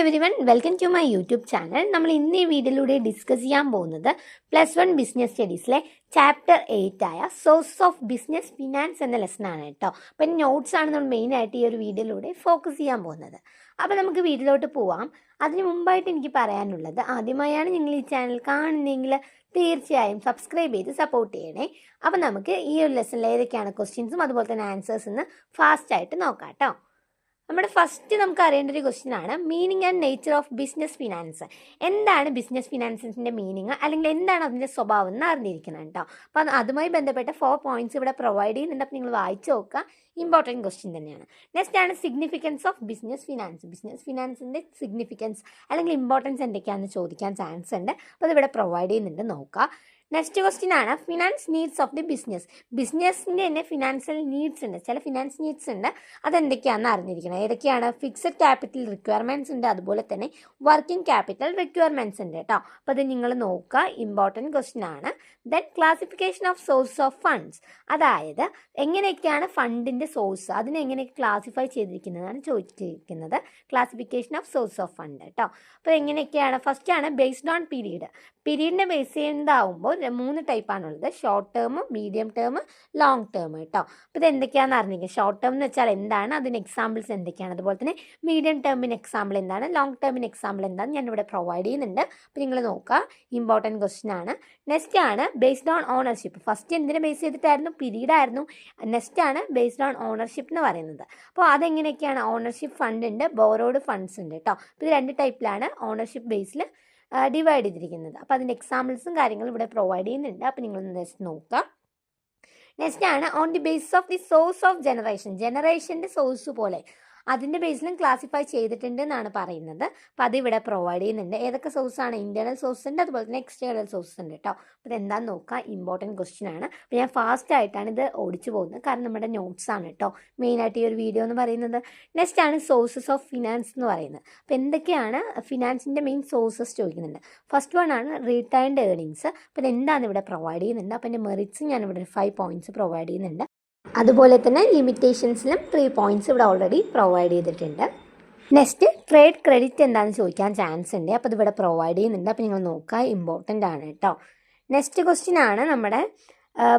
Everyone, welcome to my YouTube channel. നമ്മൾ ഇന്ന് ഈ വീഡിയോയിലൂടെ ഡിസ്കസ് ചെയ്യാൻ പോകുന്നത് +1 ബിസിനസ് സ്റ്റഡീസിലെ ചാപ്റ്റർ 8 ആയ സോഴ്സ് ഓഫ് ബിസിനസ് ഫിനാൻസ് എന്ന ലെസൺ ആണ് കേട്ടോ. അപ്പം നോട്ട്സ് ആണ് നമ്മൾ മെയിനായിട്ട് ഈ ഒരു വീഡിയോയിലൂടെ ഫോക്കസ് ചെയ്യാൻ പോകുന്നത്. അപ്പോൾ നമുക്ക് വീഡിയോയിലോട്ട് പോവാം. അതിന് മുമ്പായിട്ട് എനിക്ക് പറയാനുള്ളത്, ആദ്യമായാണ് നിങ്ങൾ ഈ ചാനൽ കാണുന്നതെങ്കിൽ തീർച്ചയായും സബ്സ്ക്രൈബ് ചെയ്ത് സപ്പോർട്ട് ചെയ്യണേ. അപ്പോൾ നമുക്ക് ഈ ഒരു ലെസണിൽ ഏതൊക്കെയാണ് ക്വസ്റ്റ്യൻസും അതുപോലെ തന്നെ ആൻസേഴ്സ് എന്ന് ഫാസ്റ്റായിട്ട് നോക്കാം കേട്ടോ. നമ്മുടെ ഫസ്റ്റ് നമുക്ക് അറിയേണ്ട ഒരു ക്വസ്റ്റ്യൻ ആണ് meaning and nature of business finance. എന്താണ് ബിസിനസ് ഫിനാൻസിൻ്റെ മീനിങ്, അല്ലെങ്കിൽ എന്താണ് അതിൻ്റെ സ്വഭാവം എന്ന് അറിഞ്ഞിരിക്കണം കേട്ടോ. അപ്പം അതുമായി ബന്ധപ്പെട്ട 4 പോയിന്റ്സ് ഇവിടെ പ്രൊവൈഡ് ചെയ്യുന്നുണ്ട്. അപ്പം നിങ്ങൾ വായിച്ചു നോക്കുക, ഇമ്പോർട്ടൻറ്റ് ക്വസ്റ്റ്യൻ തന്നെയാണ്. നെക്സ്റ്റ് ആണ് significance of business finance. Business ഫിനാൻസിൻ്റെ സിഗ്നിഫിക്കൻസ് അല്ലെങ്കിൽ ഇമ്പോർട്ടൻസ് എന്തൊക്കെയാണെന്ന് ചോദിക്കാൻ ചാൻസ് ഉണ്ട്. അപ്പോൾ അതിവിടെ പ്രൊവൈഡ് ചെയ്യുന്നുണ്ട്, നോക്കുക. നെക്സ്റ്റ് ക്വസ്റ്റ്യൻ ആണ് finance needs of the business. ബിസിനസ്സിൻ്റെ തന്നെ ഫിനാൻഷ്യൽ നീഡ്സ് ഉണ്ട്, ചില ഫിനാൻസ് നീഡ്സ് ഉണ്ട്, അതെന്തൊക്കെയാണെന്ന് അറിഞ്ഞിരിക്കണം. ഏതൊക്കെയാണ്? ഫിക്സഡ് ക്യാപിറ്റൽ റിക്വയർമെൻറ്റ്സ് ഉണ്ട്, അതുപോലെ തന്നെ വർക്കിംഗ് ക്യാപിറ്റൽ റിക്വയർമെൻറ്റ്സ് ഉണ്ട് കേട്ടോ. അപ്പോൾ അത് നിങ്ങൾ നോക്കുക, ഇമ്പോർട്ടൻറ്റ് ക്വസ്റ്റ്യൻ ആണ്. Then classification of source of funds, അതായത് എങ്ങനെയൊക്കെയാണ് ഫണ്ടിൻ്റെ സോഴ്സ്, അതിനെങ്ങനെ ക്ലാസിഫൈ ചെയ്തിരിക്കുന്നതാണ് ചോദിച്ചിരിക്കുന്നത്. Classification of source of fund കേട്ടോ. അപ്പോൾ എങ്ങനെയൊക്കെയാണ്? ഫസ്റ്റ് ആണ് ബേസ്ഡ് ഓൺ പീരീഡ്. പീരീഡിനെ ബേസ് ചെയ്യുന്നതാവുമ്പോൾ 3 ടൈപ്പാണുള്ളത്: short term, medium term, long term കേട്ടോ. അപ്പോൾ ഇത് എന്തൊക്കെയാണെന്ന് അറിഞ്ഞിരിക്കുക. ഷോർട്ട് ടേം എന്ന് വെച്ചാൽ എന്താണ്, അതിന് എക്സാമ്പിൾസ് എന്തൊക്കെയാണ്, അതുപോലെ തന്നെ മീഡിയം ടേമിന് എക്സാമ്പിൾ എന്താണ്, ലോങ് ടേമിന് എക്സാമ്പിൾ എന്താണ് ഞാനിവിടെ പ്രൊവൈഡ് ചെയ്യുന്നുണ്ട്. അപ്പോൾ നിങ്ങൾ നോക്കുക, ഇമ്പോർട്ടൻറ്റ് ക്വസ്റ്റ്യൻ ആണ്. നെക്സ്റ്റ് ആണ് ബേസ്ഡ് ഓൺ ഓണർഷിപ്പ്. ഫസ്റ്റ് എന്തിനെ ബേസ് ചെയ്തിട്ടായിരുന്നു? പീരീഡ് ആയിരുന്നു. നെക്സ്റ്റ് ആണ് ബേസ്ഡ് ഓൺ ഓണർഷിപ്പ് എന്ന് പറയുന്നത്. അപ്പോൾ അതെങ്ങനെയൊക്കെയാണ്? ഓണർഷിപ്പ് ഫണ്ട് ഉണ്ട്, ബോറോഡ് ഫണ്ട്സ് ഉണ്ട് കേട്ടോ. അപ്പോൾ ഇത് 2 ടൈപ്പിലാണ് ഓണർഷിപ്പ് ബേസിൽ ഡിവൈഡ് ചെയ്തിരിക്കുന്നത്. അപ്പോൾ അതിൻ്റെ എക്സാമ്പിൾസും കാര്യങ്ങളും ഇവിടെ പ്രൊവൈഡ് ചെയ്യുന്നുണ്ട്. അപ്പോൾ നിങ്ങളൊന്ന് ജസ്റ്റ് നോക്കുക. നെക്സ്റ്റ് ആണ് on the basis of the source of ജനറേഷൻ്റെ സോഴ്സ് പോലെ അതിൻ്റെ ബേസിലും ക്ലാസിഫൈ ചെയ്തിട്ടുണ്ട് എന്നാണ് പറയുന്നത്. അപ്പോൾ അതിവിടെ പ്രൊവൈഡ് ചെയ്യുന്നുണ്ട്. ഏതൊക്കെ സോഴ്സാണ്? ഇൻറ്റേർണൽ സോഴ്സ് ഉണ്ട്, അതുപോലെ തന്നെ എക്സ്റ്റേണൽ സോഴ്സ് ഉണ്ട് കേട്ടോ. അപ്പോൾ ഇതെന്താണെന്ന് നോക്കുക, ഇമ്പോർട്ടൻറ്റ് ക്വസ്റ്റ്യൻ ആണ്. അപ്പോൾ ഞാൻ ഫാസ്റ്റ് ആയിട്ടാണ് ഇത് ഓടിച്ചു പോകുന്നത്, കാരണം നമ്മുടെ നോട്ട്സ് ആണ് കേട്ടോ മെയിനായിട്ട് ഈ ഒരു വീഡിയോ എന്ന് പറയുന്നത്. നെക്സ്റ്റ് ആണ് സോഴ്സസ് ഓഫ് ഫിനാൻസ് എന്ന് പറയുന്നത്. അപ്പോൾ എന്തൊക്കെയാണ് ഫിനാൻസിൻ്റെ മെയിൻ സോഴ്സസ് ചോദിക്കുന്നുണ്ട്. ഫസ്റ്റ് വൺ ആണ് റീറ്റേൺഡ് ഏർണിങ്സ്. അപ്പോൾ ഇതെന്താണ് ഇവിടെ പ്രൊവൈഡ് ചെയ്യുന്നുണ്ട്. അപ്പോൾ എൻ്റെ മെറിറ്റ്സ് ഞാനിവിടെ 5 പോയിന്റ്സ് പ്രൊവൈഡ് ചെയ്യുന്നുണ്ട്. അതുപോലെ തന്നെ ലിമിറ്റേഷൻസിലും 3 പോയിന്റ്സ് ഇവിടെ ഓൾറെഡി പ്രൊവൈഡ് ചെയ്തിട്ടുണ്ട്. നെക്സ്റ്റ് ട്രേഡ് ക്രെഡിറ്റ് എന്താണെന്ന് ചോദിക്കാൻ ചാൻസ് ഉണ്ട്. അപ്പോൾ ഇതിവിടെ പ്രൊവൈഡ് ചെയ്യുന്നുണ്ട്. അപ്പോൾ നിങ്ങൾ നോക്കുക, ഇമ്പോർട്ടൻ്റ് ആണ് കേട്ടോ. നെക്സ്റ്റ് ക്വസ്റ്റ്യൻ ആണ് നമ്മുടെ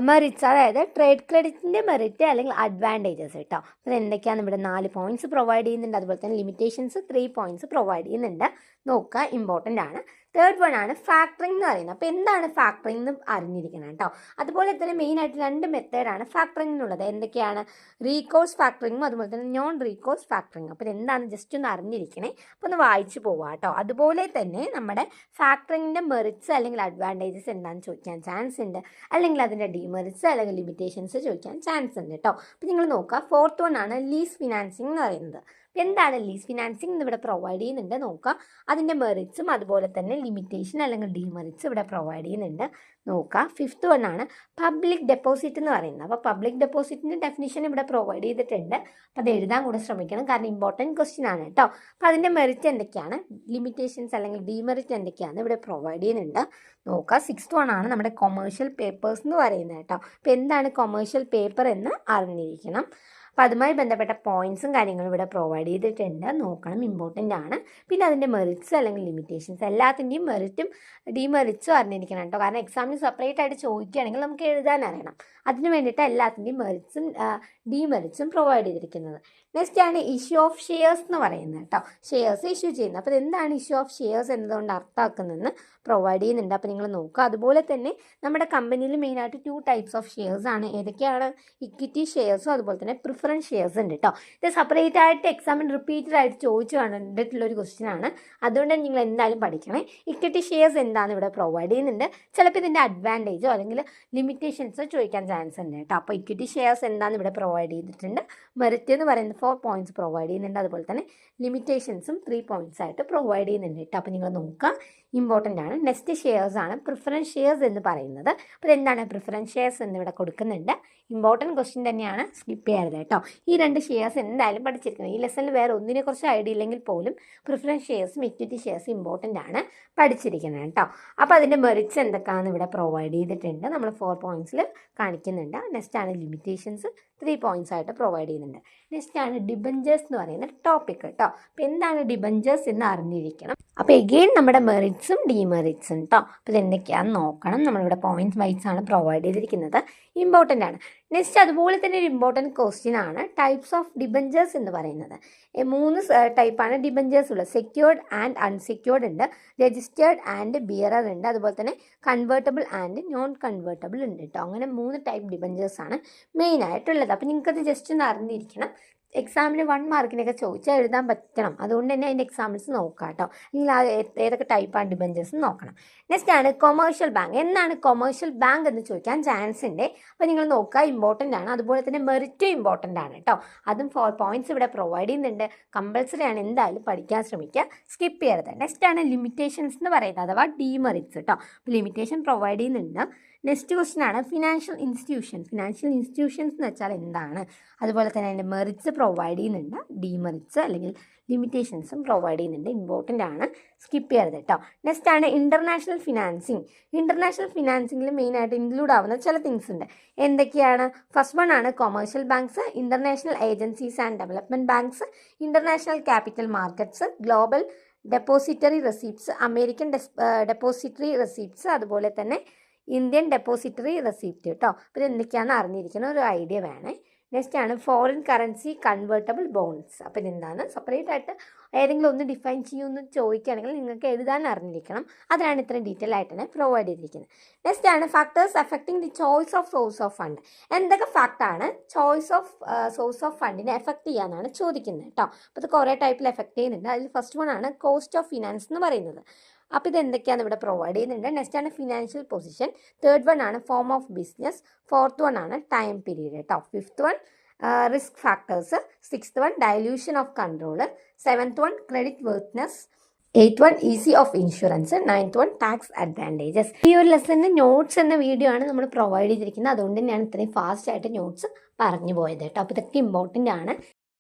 മെറിറ്റ്സ്, അതായത് ട്രേഡ് ക്രെഡിറ്റിൻ്റെ മെറിറ്റ് അല്ലെങ്കിൽ അഡ്വാൻറ്റേജസ് കേട്ടോ. അപ്പോൾ എന്തൊക്കെയാണ്? ഇവിടെ 4 പോയിന്റ്സ് പ്രൊവൈഡ് ചെയ്യുന്നുണ്ട്. അതുപോലെ തന്നെ ലിമിറ്റേഷൻസ് 3 പോയിന്റ്സ് പ്രൊവൈഡ് ചെയ്യുന്നുണ്ട്. നോക്കുക, ഇമ്പോർട്ടൻ്റ് ആണ്. തേർഡ് വൺ ആണ് ഫാക്ടറിംഗ് എന്ന് പറയുന്നത്. അപ്പോൾ എന്താണ് ഫാക്ടറിംഗ് എന്ന് അറിഞ്ഞിരിക്കണം കേട്ടോ. അതുപോലെ തന്നെ മെയിനായിട്ട് 2 മെത്തേഡാണ് ഫാക്ടറിംഗ് എന്നുള്ളത്. എന്തൊക്കെയാണ്? റീകോഴ്സ് ഫാക്ടറിങ്ങും അതുപോലെ തന്നെ നോൺ റീകോഴ്സ് ഫാക്ടറിങ്ങും. അപ്പോൾ എന്താണ് ജസ്റ്റ് ഒന്ന് അറിഞ്ഞിരിക്കണേ. അപ്പോൾ ഒന്ന് വായിച്ചു പോവാം കേട്ടോ. അതുപോലെ തന്നെ നമ്മുടെ ഫാക്ടറിങ്ങിൻ്റെ മെറിറ്റ്സ് അല്ലെങ്കിൽ അഡ്വാൻറ്റേജസ് എന്താണെന്ന് ചോദിക്കാൻ ചാൻസ് ഉണ്ട്, അല്ലെങ്കിൽ അതിൻ്റെ ഡിമെറിറ്റ്സ് അല്ലെങ്കിൽ ലിമിറ്റേഷൻസ് ചോദിക്കാൻ ചാൻസ് ഉണ്ട് കേട്ടോ. അപ്പോൾ നിങ്ങൾ നോക്കുക, ഫോർത്ത് വൺ ആണ് ലീസ് ഫിനാൻസിങ് എന്ന് പറയുന്നത്. എന്താണ് ലീസ് ഫിനാൻസിങ് എന്ന് ഇവിടെ പ്രൊവൈഡ് ചെയ്യുന്നുണ്ട്. നോക്കുക, അതിൻ്റെ മെറിറ്റ്സും അതുപോലെ തന്നെ ലിമിറ്റേഷൻ അല്ലെങ്കിൽ ഡിമെറിറ്റ്സ് ഇവിടെ പ്രൊവൈഡ് ചെയ്യുന്നുണ്ട്. നോക്കുക, ഫിഫ്ത്ത് വൺ ആണ് പബ്ലിക് ഡെപ്പോസിറ്റ് എന്ന് പറയുന്നത്. അപ്പോൾ പബ്ലിക് ഡെപ്പോസിറ്റിൻ്റെ ഡെഫിനിഷൻ ഇവിടെ പ്രൊവൈഡ് ചെയ്തിട്ടുണ്ട്. അപ്പോൾ അത് എഴുതാൻ കൂടെ ശ്രമിക്കണം, കാരണം ഇമ്പോർട്ടൻറ്റ് ക്വസ്റ്റ്യൻ ആണ് കേട്ടോ. അപ്പോൾ അതിൻ്റെ മെറിറ്റ് എന്തൊക്കെയാണ്, ലിമിറ്റേഷൻസ് അല്ലെങ്കിൽ ഡിമെറിറ്റ് എന്തൊക്കെയാണ് ഇവിടെ പ്രൊവൈഡ് ചെയ്യുന്നുണ്ട്. നോക്കുക, സിക്സ്ത് വൺ ആണ് നമ്മുടെ കൊമേഴ്ഷ്യൽ പേപ്പേഴ്സ് എന്ന് പറയുന്നത് കേട്ടോ. അപ്പോൾ എന്താണ് കൊമേഴ്ഷ്യൽ പേപ്പർ എന്ന് അറിഞ്ഞിരിക്കണം. അപ്പോൾ അതുമായി ബന്ധപ്പെട്ട പോയിന്റ്സും കാര്യങ്ങളും ഇവിടെ പ്രൊവൈഡ് ചെയ്തിട്ടുണ്ട്, നോക്കണം, ഇമ്പോർട്ടൻ്റ് ആണ്. പിന്നെ അതിൻ്റെ മെറിറ്റ്സ് അല്ലെങ്കിൽ ലിമിറ്റേഷൻസ്, എല്ലാത്തിൻ്റെയും മെറിറ്റും ഡിമെറിറ്റ്സും അറിഞ്ഞിരിക്കണം കേട്ടോ. കാരണം എക്സാമിന് സെപ്പറേറ്റ് ആയിട്ട് ചോദിക്കുകയാണെങ്കിൽ നമുക്ക് എഴുതാൻ അറിയണം. അതിന് വേണ്ടിയിട്ട് എല്ലാത്തിൻ്റെയും മെറിറ്റ്സും ഡിമെറിറ്റ്സും പ്രൊവൈഡ് ചെയ്തിരിക്കുന്നത്. നെക്സ്റ്റ് ആണ് ഇഷ്യൂ ഓഫ് ഷെയർസ് എന്ന് പറയുന്നത് കേട്ടോ. ഷെയർസ് ഇഷ്യൂ ചെയ്യുന്നത്. അപ്പോൾ എന്താണ് ഇഷ്യൂ ഓഫ് ഷെയർസ് എന്നതുകൊണ്ട് അർത്ഥമാക്കുന്നതെന്ന് പ്രൊവൈഡ് ചെയ്യുന്നുണ്ട്. അപ്പോൾ നിങ്ങൾ നോക്കുക. അതുപോലെ തന്നെ നമ്മുടെ കമ്പനിയിൽ മെയിനായിട്ട് 2 ടൈപ്സ് ഓഫ് ഷെയർസ് ആണ്. ഏതൊക്കെയാണ്? ഇക്വിറ്റി ഷെയർസും അതുപോലെ തന്നെ പ്രിഫറൻസ് ഷെയർസ് ഉണ്ട് കേട്ടോ. ഇത് സെപ്പറേറ്റ് ആയിട്ട് എക്സാമിന് റിപ്പീറ്റഡ് ആയിട്ട് ചോദിച്ചു കണ്ടിട്ടുള്ളൊരു ക്വസ്റ്റ്യൻ ആണ്. അതുകൊണ്ട് നിങ്ങൾ എന്തായാലും പഠിക്കണേ. ഇക്വിറ്റി ഷെയർസ് എന്താണെന്ന് ഇവിടെ പ്രൊവൈഡ് ചെയ്യുന്നുണ്ട്. ചിലപ്പോൾ ഇതിൻ്റെ അഡ്വാൻറ്റേജോ അല്ലെങ്കിൽ ലിമിറ്റേഷൻസോ ചോദിക്കാൻ ചാൻസ് ഉണ്ട് കേട്ടോ. അപ്പോൾ ഇക്വിറ്റി ഷെയർസ് എന്താണെന്ന് ഇവിടെ പ്രൊവൈഡ് ചെയ്തിട്ടുണ്ട്. മെറിറ്റ് എന്ന് പറയുന്നത് 4 പോയിന്റ്സ് പ്രൊവൈഡ് ചെയ്യുന്നുണ്ട്. അതുപോലെ തന്നെ ലിമിറ്റേഷൻസും 3 പോയിന്റ്സ് ആയിട്ട് പ്രൊവൈഡ് ചെയ്യുന്നുണ്ട് കേട്ടോ. അപ്പോൾ നിങ്ങൾ നോക്കുക, ഇമ്പോർട്ടൻ്റ് ആണ്. നെക്സ്റ്റ് ഷെയർസ് ആണ് പ്രിഫറൻസ് ഷെയർസ് എന്ന് പറയുന്നത്. അപ്പോൾ എന്താണ് പ്രിഫറൻസ് ഷെയർസ് എന്നിവിടെ കൊടുക്കുന്നുണ്ട്. ഇമ്പോർട്ടൻറ്റ് ക്വസ്റ്റ്യൻ തന്നെയാണ്, സ്കിപ്പ് ചെയ്യരുത് കേട്ടോ. ഈ 2 ഷെയർസ് എന്തായാലും പഠിച്ചിരിക്കണം. ഈ ലെസണിൽ വേറെ ഒന്നിനെക്കുറിച്ച് ഐഡിയ ഇല്ലെങ്കിൽ പോലും പ്രിഫറൻസ് ഷെയർസും ഇക്വിറ്റി ഷെയർസും ഇമ്പോർട്ടൻ്റ് ആണ് പഠിച്ചിരിക്കുന്നത് കേട്ടോ. അപ്പോൾ അതിൻ്റെ മെറിറ്റ്സ് എന്തൊക്കെയാണെന്ന് ഇവിടെ പ്രൊവൈഡ് ചെയ്തിട്ടുണ്ട്. നമ്മൾ 4 പോയിൻറ്റ്സിൽ കാണിക്കുന്നുണ്ട്. നെക്സ്റ്റ് ആണ് ലിമിറ്റേഷൻസ് 3 പോയിൻറ്റ്സ് ആയിട്ട് പ്രൊവൈഡ് ചെയ്യുന്നുണ്ട്. നെക്സ്റ്റ് ആണ് ഡിബഞ്ചേഴ്സ് എന്ന് പറയുന്ന ടോപ്പിക് കേട്ടോ. അപ്പോൾ എന്താണ് ഡിബഞ്ചേഴ്സ് എന്ന് അറിഞ്ഞിരിക്കണം. അപ്പോൾ എഗെയിൻ നമ്മുടെ മെറിറ്റ്സും ഡിമെറിറ്റ്സും കേട്ടോ. അപ്പോൾ ഇത് എന്തൊക്കെയാണെന്ന് നോക്കണം. നമ്മളിവിടെ പോയിൻറ്റ് വൈസ് ആണ് പ്രൊവൈഡ് ചെയ്തിരിക്കുന്നത്. ഇമ്പോർട്ടൻ്റ് ആണ്. നെക്സ്റ്റ് അതുപോലെ തന്നെ ഒരു ഇമ്പോർട്ടൻറ്റ് ക്വസ്റ്റ്യൻ ആണ് ടൈപ്സ് ഓഫ് ഡിബഞ്ചേഴ്സ് എന്ന് പറയുന്നത്. 3 ടൈപ്പാണ് ഡിബഞ്ചേഴ്സ് ഉള്ളത്. സെക്യൂർഡ് ആൻഡ് അൺസെക്യൂർഡ് ഉണ്ട്, രജിസ്റ്റേർഡ് ആൻഡ് ബിയറർ ഉണ്ട്, അതുപോലെ തന്നെ കൺവേർട്ടബിൾ ആൻഡ് നോൺ കൺവേർട്ടബിൾ ഉണ്ട് കേട്ടോ. അങ്ങനെ 3 ടൈപ്പ് ഡിബഞ്ചേഴ്സ് ആണ് മെയിനായിട്ടുള്ളത്. അപ്പോൾ നിങ്ങൾക്കത് ജസ്റ്റ് ഒന്ന് അറിഞ്ഞിരിക്കണം. എക്സാമിന് 1 മാർക്കിനൊക്കെ ചോദിച്ചാൽ എഴുതാൻ പറ്റണം. അതുകൊണ്ട് തന്നെ അതിൻ്റെ എക്സാമ്പിൾസ് നോക്കാം കേട്ടോ. അല്ലെങ്കിൽ ഏതൊക്കെ ടൈപ്പാണ് ഡിബഞ്ചേഴ്സ് നോക്കണം. നെക്സ്റ്റ് ആണ് കൊമേഴ്ഷ്യൽ ബാങ്ക്. എന്താണ് കൊമേഴ്ഷ്യൽ ബാങ്ക് എന്ന് ചോദിക്കാൻ ചാൻസ് ഉണ്ട്. അപ്പോൾ നിങ്ങൾ നോക്കുക, ഇമ്പോർട്ടൻ്റ് ആണ്. അതുപോലെ തന്നെ മെറിറ്റും ഇമ്പോർട്ടൻ്റ് ആണ് കേട്ടോ. അതും 4 പോയിൻറ്റ്സ് ഇവിടെ പ്രൊവൈഡ് ചെയ്യുന്നുണ്ട്. കമ്പൾസറി ആണ്, എന്തായാലും പഠിക്കാൻ ശ്രമിക്കുക, സ്കിപ്പ് ചെയ്യരുത്. നെക്സ്റ്റ് ആണ് ലിമിറ്റേഷൻസ് എന്ന് പറയുന്നത്, അഥവാ ഡിമെറിറ്റ്സ് കേട്ടോ. അപ്പോൾ ലിമിറ്റേഷൻ പ്രൊവൈഡ് ചെയ്യുന്നുണ്ട്. നെക്സ്റ്റ് ക്വസ്റ്റ്യൻ ആണ് ഫിനാൻഷ്യൽ ഇൻസ്റ്റിറ്റ്യൂഷൻസ്. ഫിനാൻഷ്യൽ ഇൻസ്റ്റിറ്റ്യൂഷൻസ് എന്ന് വെച്ചാൽ എന്താണ്, അതുപോലെ തന്നെ അതിൻ്റെ മെറിറ്റ്സ് പ്രൊവൈഡ് ചെയ്യുന്നുണ്ട്. ഡിമെറിറ്റ്സ് അല്ലെങ്കിൽ ലിമിറ്റേഷൻസും പ്രൊവൈഡ് ചെയ്യുന്നുണ്ട്. ഇമ്പോർട്ടൻ്റ് ആണ്, സ്കിപ്പ് ചെയ്യരുത് കേട്ടോ. നെക്സ്റ്റ് ആണ് ഇൻ്റർനാഷണൽ ഫിനാൻസിങ്. ഇൻ്റർനാഷണൽ ഫിനാൻസിങ്ങിൽ മെയിനായിട്ട് ഇൻക്ലൂഡ് ആവുന്ന ചില തിങ്സ് ഉണ്ട്. എന്തൊക്കെയാണ്? ഫസ്റ്റ് വൺ ആണ് commercial banks, international agencies and development banks, international capital markets, global depository receipts, American depository receipts, അതുപോലെ തന്നെ ഇന്ത്യൻ ഡെപ്പോസിറ്ററി റെസിപ്റ്റ് കേട്ടോ. അപ്പോൾ ഇത് എന്തൊക്കെയാണെന്ന് അറിഞ്ഞിരിക്കുന്ന ഒരു ഐഡിയ വേണേ. നെക്സ്റ്റ് ആണ് ഫോറിൻ കറൻസി കൺവേർട്ടബിൾ ബോണ്ട്സ്. അപ്പോൾ ഇതെന്താണ്, സെപ്പറേറ്റ് ആയിട്ട് ഏതെങ്കിലും ഒന്ന് ഡിഫൈൻ ചെയ്യുമെന്ന് ചോദിക്കുകയാണെങ്കിൽ നിങ്ങൾക്ക് എഴുതാൻ അറിഞ്ഞിരിക്കണം. അതിനാണ് ഇത്രയും ഡീറ്റെയിൽ ആയിട്ട് തന്നെ പ്രൊവൈഡ് ചെയ്തിരിക്കുന്നത്. നെക്സ്റ്റ് ആണ് factors affecting the choice of source of fund. എന്തൊക്കെ ഫാക്ടാണ് ചോയ്സ് ഓഫ് സോഴ്സ് ഓഫ് ഫണ്ടിനെ എഫക്റ്റ് ചെയ്യാനാണ് ചോദിക്കുന്നത് കേട്ടോ. അപ്പോൾ ഇത് കുറേ ടൈപ്പിൽ എഫക്റ്റ് ചെയ്യുന്നുണ്ട്. അതിൽ ഫസ്റ്റ് വൺ ആണ് കോസ്റ്റ് ഓഫ് ഫിനാൻസ് എന്ന് പറയുന്നത്. അപ്പോൾ ഇത് എന്തൊക്കെയാണ് ഇവിടെ പ്രൊവൈഡ് ചെയ്യുന്നുണ്ട്. നെക്സ്റ്റ് ആണ് ഫിനാൻഷ്യൽ പൊസിഷൻ, തേർഡ് വൺ ആണ് form of business, fourth one ആണ് ടൈം പീരീഡ് കേട്ടോ, fifth one risk factors, sixth one dilution of control, seventh one creditworthiness, eighth one easy of insurance, ninth one tax advantages. ഈ ഒരു ലെസണിന് notes എന്ന video ആണ് നമ്മൾ provide ചെയ്തിരിക്കുന്നത്. അതുകൊണ്ട് തന്നെയാണ് ഇത്രയും ഫാസ്റ്റ് ആയിട്ട് നോട്ട്സ് പറഞ്ഞു പോയത് കേട്ടോ. അപ്പോൾ ഇതൊക്കെ ഇമ്പോർട്ടൻ്റ് ആണ്.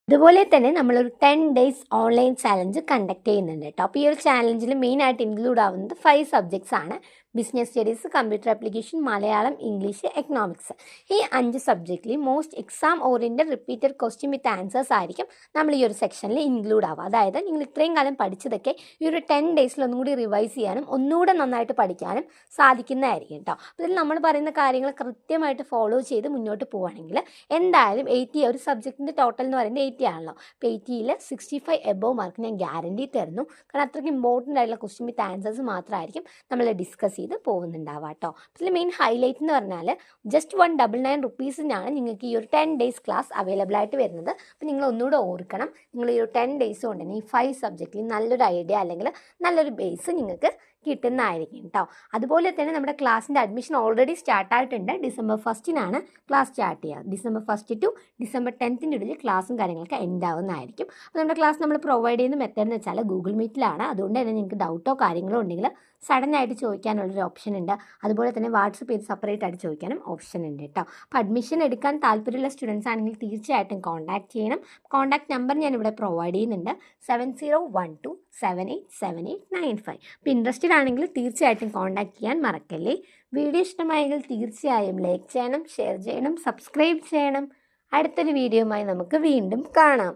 അതുപോലെ തന്നെ നമ്മളൊരു 10 days ഓൺലൈൻ ചാലഞ്ച് കണ്ടക്ട് ചെയ്യുന്നുണ്ട് കേട്ടോ. അപ്പോൾ ഈ ഒരു ചാലഞ്ചിൽ മെയിനായിട്ട് ഇൻക്ലൂഡ് ആവുന്നത് 5 സബ്ജക്ട്സ് ആണ്. Business studies, computer application, Malayalam, English, economics. ഈ 5 സബ്ജക്റ്റിൽ most exam oriented repeated question with answers ആയിരിക്കും നമ്മൾ ഈ ഒരു സെക്ഷനിൽ ഇൻക്ലൂഡ് ആവുക. അതായത് നിങ്ങൾ ഇത്രയും കാലം പഠിച്ചതൊക്കെ ഈ ഒരു 10 days ഒന്നും കൂടി റിവൈസ് ചെയ്യാനും ഒന്നുകൂടെ നന്നായിട്ട് പഠിക്കാനും സാധിക്കുന്നതായിരിക്കും കേട്ടോ. അപ്പോൾ ഇതിൽ നമ്മൾ പറയുന്ന കാര്യങ്ങൾ കൃത്യമായിട്ട് ഫോളോ ചെയ്ത് മുന്നോട്ട് പോവുകയാണെങ്കിൽ എന്തായാലും 80, ഒരു സബ്ജക്റ്റിൻ്റെ ടോട്ടൽ എന്ന് പറയുന്നത് 80 ആണല്ലോ. അപ്പോൾ 80ൽ 65 എബോവ് മാർക്ക് ഞാൻ ഗ്യാരണ്ടി തരുന്നു. കാരണം അത്രയ്ക്ക് ഇമ്പോർട്ടൻ്റ് ആയിട്ടുള്ള ക്വസ്റ്റ്യൻ വിത്ത് ആൻസേഴ്സ് മാത്രമായിരിക്കും നമ്മൾ ഡിസ്കസ് ചെയ്ത് പോകുന്നുണ്ടാവുക കേട്ടോ. ഇതിൽ മെയിൻ ഹൈലൈറ്റ് എന്ന് പറഞ്ഞാൽ ജസ്റ്റ് 199 rupees-നാണ് നിങ്ങൾക്ക് ഈ ഒരു 10 days ക്ലാസ് അവൈലബിൾ ആയിട്ട് വരുന്നത്. അപ്പോൾ നിങ്ങൾ ഒന്നുകൂടെ ഓർക്കണം, നിങ്ങൾ ഈ ഒരു 10 days കൊണ്ട് തന്നെ ഈ 5 സബ്ജക്റ്റിൽ നല്ലൊരു ഐഡിയ അല്ലെങ്കിൽ നല്ലൊരു ബേസ് നിങ്ങൾക്ക് കിട്ടുന്നതായിരിക്കും കേട്ടോ. അതുപോലെ തന്നെ നമ്മുടെ ക്ലാസ്സിൻ്റെ അഡ്മിഷൻ ഓൾറെഡി സ്റ്റാർട്ടായിട്ടുണ്ട്. December 1-നാണ് ക്ലാസ് സ്റ്റാർട്ട് ചെയ്യുക. December 1 to December 10 ഉള്ളിൽ ക്ലാസ്സും കാര്യങ്ങളൊക്കെ എൻഡ് ആവുന്നതായിരിക്കും. അപ്പോൾ നമ്മുടെ ക്ലാസ് നമ്മൾ പ്രൊവൈഡ് ചെയ്യുന്ന മെത്തേഡ് എന്ന് വെച്ചാൽ ഗൂഗിൾ മീറ്റിലാണ്. അതുകൊണ്ട് തന്നെ നിങ്ങൾക്ക് ഡൗട്ടോ കാര്യങ്ങളോ ഉണ്ടെങ്കിൽ സഡനായിട്ട് ചോദിക്കാനുള്ളൊരു ഓപ്ഷൻ ഉണ്ട്. അതുപോലെ തന്നെ വാട്സപ്പ് ചെയ്ത് സെപ്പറേറ്റ് ആയിട്ട് ചോദിക്കാനും ഓപ്ഷൻ ഉണ്ട് കേട്ടോ. അപ്പോൾ അഡ്മിഷൻ എടുക്കാൻ താല്പര്യമുള്ള സ്റ്റുഡൻസ് ആണെങ്കിൽ തീർച്ചയായിട്ടും കോൺടാക്ട് ചെയ്യണം. കോൺടാക്ട് നമ്പർ ഞാനിവിടെ പ്രൊവൈഡ് ചെയ്യുന്നുണ്ട്, 7012787895. അപ്പോൾ ഇൻട്രസ്റ്റഡ് ആണെങ്കിൽ തീർച്ചയായിട്ടും കോൺടാക്ട് ചെയ്യാൻ മറക്കല്ലേ. വീഡിയോ ഇഷ്ടമായെങ്കിൽ തീർച്ചയായും ലൈക്ക് ചെയ്യണം, ഷെയർ ചെയ്യണം, സബ്സ്ക്രൈബ് ചെയ്യണം. അടുത്തൊരു വീഡിയോയുമായി നമുക്ക് വീണ്ടും കാണാം.